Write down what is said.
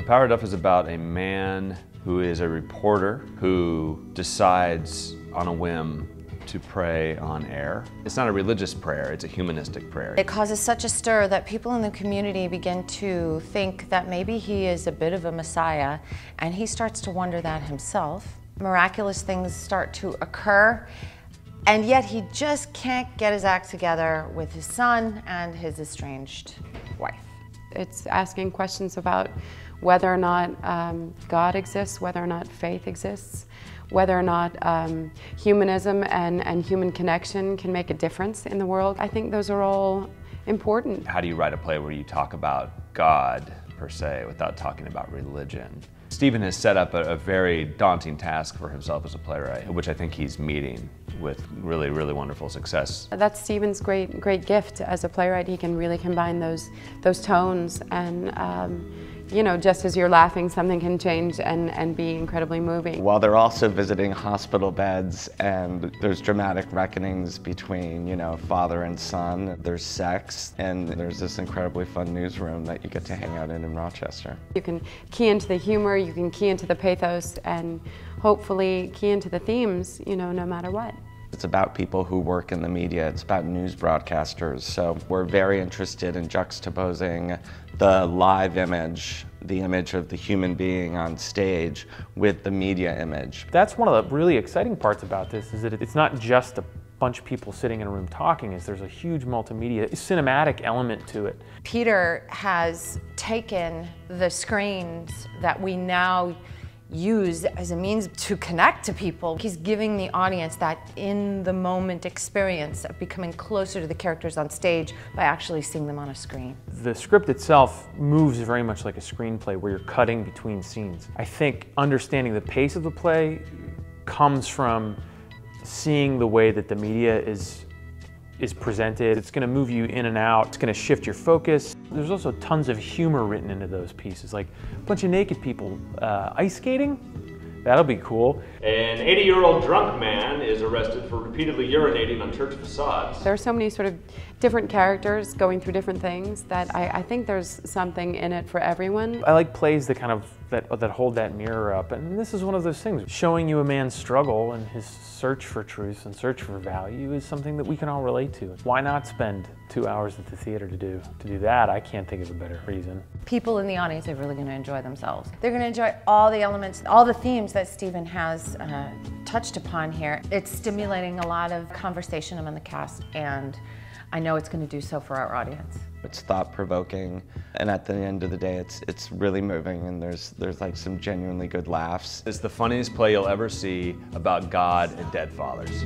Power of Duff is about a man who is a reporter who decides on a whim to pray on air. It's not a religious prayer, it's a humanistic prayer. It causes such a stir that people in the community begin to think that maybe he is a bit of a messiah, and he starts to wonder that himself. Miraculous things start to occur, and yet he just can't get his act together with his son and his estranged wife. It's asking questions about whether or not God exists, whether or not faith exists, whether or not humanism and human connection can make a difference in the world. I think those are all important. How do you write a play where you talk about God, per se, without talking about religion? Stephen has set up a very daunting task for himself as a playwright, which I think he's meeting with really, really wonderful success. That's Stephen's great gift as a playwright. He can really combine those tones, and you know, just as you're laughing, something can change and be incredibly moving. While they're also visiting hospital beds, and there's dramatic reckonings between, you know, father and son, there's sex, and there's this incredibly fun newsroom that you get to hang out in Rochester. You can key into the humor, you can key into the pathos, and hopefully key into the themes, you know, no matter what. It's about people who work in the media. It's about news broadcasters. So we're very interested in juxtaposing the live image, the image of the human being on stage, with the media image. That's one of the really exciting parts about this, is that it's not just a bunch of people sitting in a room talking. There's a huge multimedia, cinematic element to it. Peter has taken the screens that we now use as a means to connect to people. He's giving the audience that in-the-moment experience of becoming closer to the characters on stage by actually seeing them on a screen. The script itself moves very much like a screenplay where you're cutting between scenes. I think understanding the pace of the play comes from seeing the way that the media is presented. It's going to move you in and out. It's going to shift your focus. There's also tons of humor written into those pieces, like a bunch of naked people ice skating. That'll be cool. An 80-year-old drunk man is arrested for repeatedly urinating on church facades. There are so many sort of different characters going through different things that I think there's something in it for everyone. I like plays that kind of that hold that mirror up, and this is one of those things. Showing you a man's struggle and his search for truth and search for value is something that we can all relate to. Why not spend 2 hours at the theater to do that? I can't think of a better reason. People in the audience are really going to enjoy themselves. They're going to enjoy all the elements, all the themes that Stephen has touched upon here. It's stimulating a lot of conversation among the cast, and I know it's going to do so for our audience. It's thought-provoking, and at the end of the day, it's really moving, and there's like some genuinely good laughs. It's the funniest play you'll ever see about God and dead fathers.